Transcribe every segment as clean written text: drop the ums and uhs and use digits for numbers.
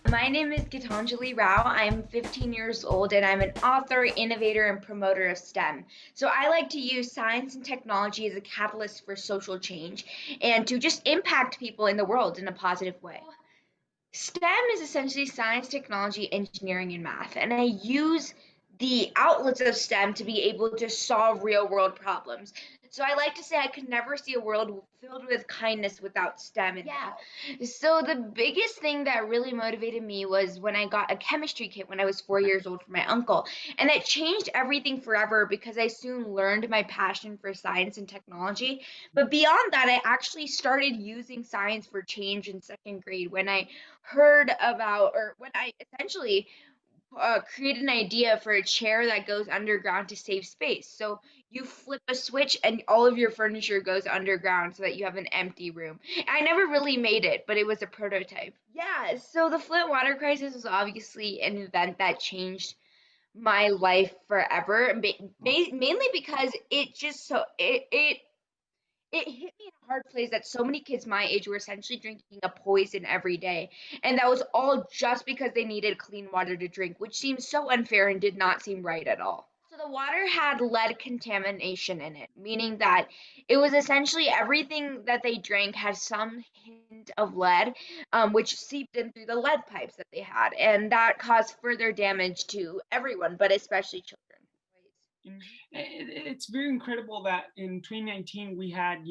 My name is Gitanjali Rao. I'm 15 years old and I'm an author, innovator, and promoter of STEM. So I like to use science and technology as a catalyst for social change and to just impact people in the world in a positive way. STEM is essentially science, technology, engineering, and math, and I use the outlets of STEM to be able to solve real world problems. So I like to say I could never see a world filled with kindness without STEM in there. So the biggest thing that really motivated me was when I got a chemistry kit when I was 4 years old from my uncle, and that changed everything forever because I soon learned my passion for science and technology. But beyond that, I actually started using science for change in second grade when I heard about, or when I essentially created an idea for a chair that goes underground to save space. So you flip a switch and all of your furniture goes underground so that you have an empty room. I never really made it, but it was a prototype. Yeah, so the Flint water crisis was obviously an event that changed my life forever, mainly because it just so it hit me in a hard place that so many kids my age were essentially drinking a poison every day. And that was all just because they needed clean water to drink, which seems so unfair and did not seem right at all. So the water had lead contamination in it, meaning that it was essentially everything that they drank had some hint of lead, which seeped in through the lead pipes that they had. And that caused further damage to everyone, but especially children. It's very incredible that in 2019 we had,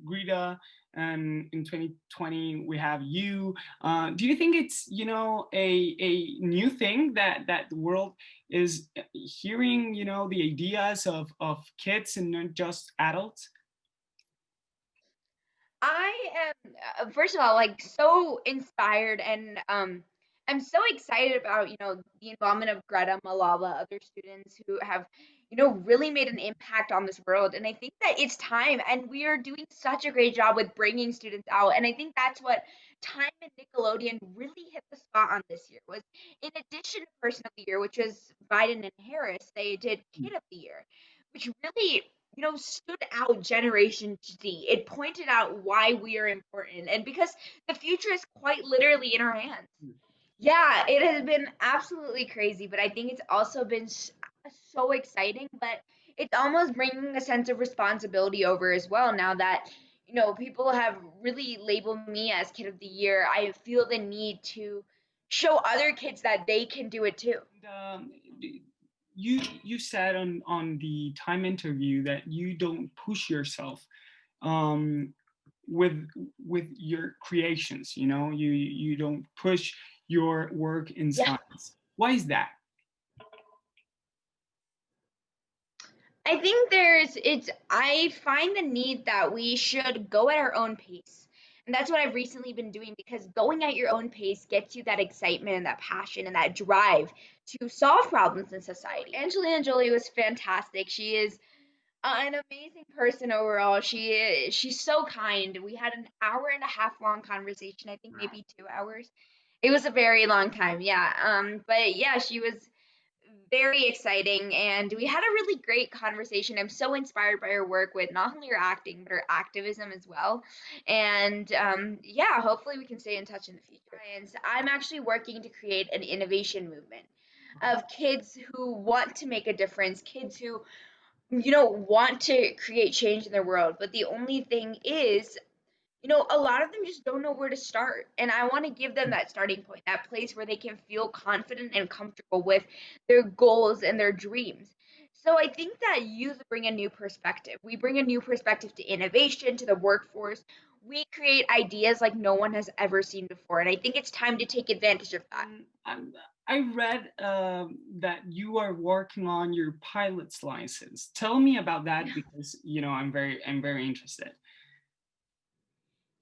Greta, and in 2020 we have you. Do you think it's, a new thing that the world is hearing, the ideas of kids and not just adults? I am first of all like so inspired and I'm so excited about the involvement of Greta, Malala, other students who have really made an impact on this world. And I think that it's time, and we are doing such a great job with bringing students out. And I think that's what Time and Nickelodeon really hit the spot on this year was, in addition to Person of the Year, which was Biden and Harris, they did Kid of the Year, which really stood out Generation Z. It pointed out why we are important and because the future is quite literally in our hands. Yeah, it has been absolutely crazy, but I think it's also been so exciting, but it's almost bringing a sense of responsibility over as well now that people have really labeled me as Kid of the Year. I feel the need to show other kids that they can do it too. And, you said on the Time interview that you don't push yourself um, with your creations. You don't push your work in Yeah. science. Why is that? I think I find the need that we should go at our own pace. And that's what I've recently been doing because going at your own pace gets you that excitement and that passion and that drive to solve problems in society. Angelina Jolie was fantastic. She is an amazing person overall. She's so kind. We had an hour and a half long conversation, I think maybe 2 hours. It was a very long time, yeah. But yeah, she was very exciting and we had a really great conversation. I'm so inspired by her work with not only her acting but her activism as well. And yeah, hopefully we can stay in touch in the future. And I'm actually working to create an innovation movement of kids who want to make a difference, kids who want to create change in their world. But the only thing is, a lot of them just don't know where to start. And I want to give them that starting point, that place where they can feel confident and comfortable with their goals and their dreams. So I think that youth bring a new perspective. We bring a new perspective to innovation, to the workforce. We create ideas like no one has ever seen before. And I think it's time to take advantage of that. I read that you are working on your pilot's license. Tell me about that because I'm very interested.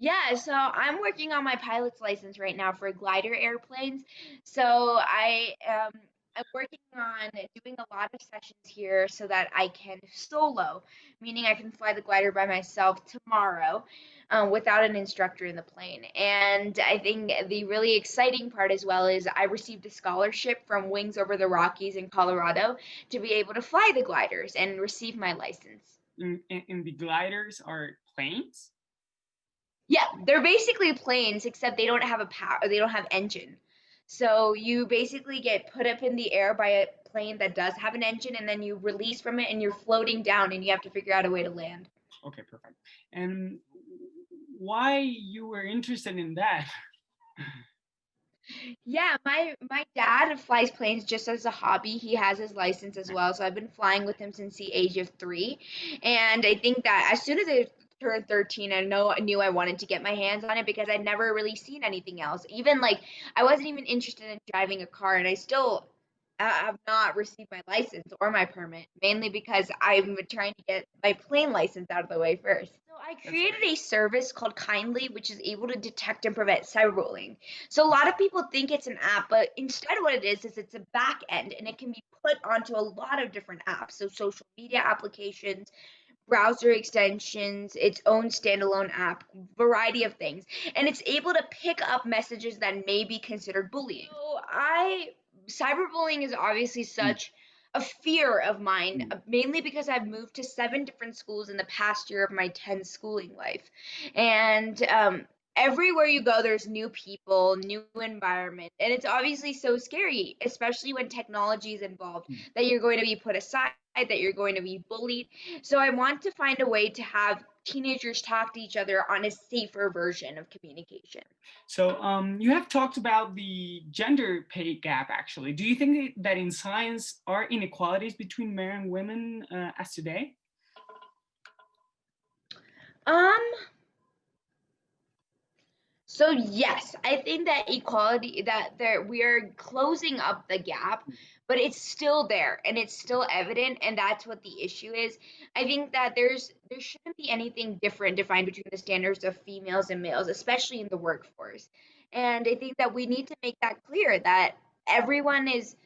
Yeah, so I'm working on my pilot's license right now for glider airplanes. So I'm working on doing a lot of sessions here so that I can solo, meaning I can fly the glider by myself tomorrow, without an instructor in the plane. And I think the really exciting part as well is I received a scholarship from Wings Over the Rockies in Colorado to be able to fly the gliders and receive my license. And the gliders are planes. Yeah, they're basically planes, except they don't have a power. They don't have engine. So you basically get put up in the air by a plane that does have an engine, and then you release from it, and you're floating down, and you have to figure out a way to land. Okay, perfect. And why you were interested in that? Yeah, my dad flies planes just as a hobby. He has his license as well, so I've been flying with him since the age of 3. And I think that as soon as I turned 13, I knew I wanted to get my hands on it because I'd never really seen anything else. Even like I wasn't even interested in driving a car, and I still have not received my license or my permit, mainly because I'm trying to get my plane license out of the way first. So I That's created great. a service called Kindly, which is able to detect and prevent cyberbullying. So a lot of people think it's an app, but instead what it is it's a back end, and it can be put onto a lot of different apps. So social media applications, browser extensions, its own standalone app, variety of things. And it's able to pick up messages that may be considered bullying. So I cyberbullying is obviously Mm, such a fear of mine, mm. mainly because I've moved to 7 different schools in the past year of my 10 schooling life. And everywhere you go, there's new people, new environment. And it's obviously so scary, especially when technology is involved, Mm. that you're going to be put aside, that you're going to be bullied. So I want to find a way to have teenagers talk to each other on a safer version of communication. So you have talked about the gender pay gap. Actually, do you think that in science are inequalities between men and women as today? Um, So yes, I think that equality that there we are closing up the gap, but it's still there and it's still evident, and that's what the issue is. I think that there shouldn't be anything different defined between the standards of females and males, especially in the workforce. And I think that we need to make that clear that everyone is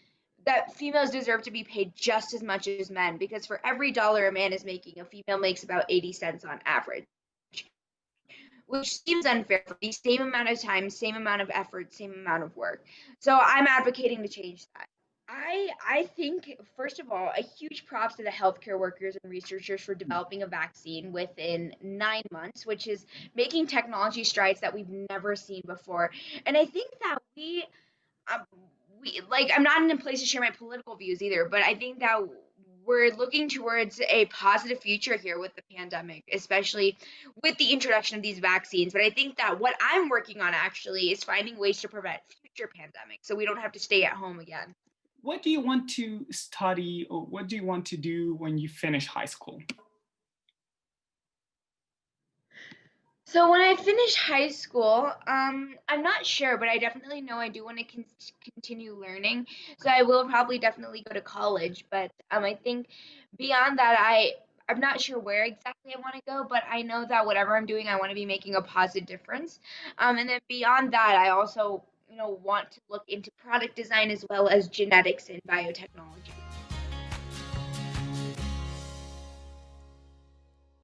that females deserve to be paid just as much as men, because for every dollar a man is making, a female makes about 80 cents on average, which seems unfair for the same amount of time, same amount of effort, same amount of work. So I'm advocating to change that. I think first of all, a huge props to the healthcare workers and researchers for Mm. developing a vaccine within 9 months, which is making technology strides that we've never seen before. And I think that um, we like I'm not in a place to share my political views either, but I think that we're looking towards a positive future here with the pandemic, especially with the introduction of these vaccines. But I think that what I'm working on actually is finding ways to prevent future pandemics so we don't have to stay at home again. What do you want to study, or what do you want to do when you finish high school? So when I finish high school, I'm not sure, but I definitely know I do want to continue learning. So I will probably definitely go to college. But I think beyond that, I'm not sure where exactly I want to go, but I know that whatever I'm doing, I want to be making a positive difference. And then beyond that, I also want to look into product design as well as genetics and biotechnology.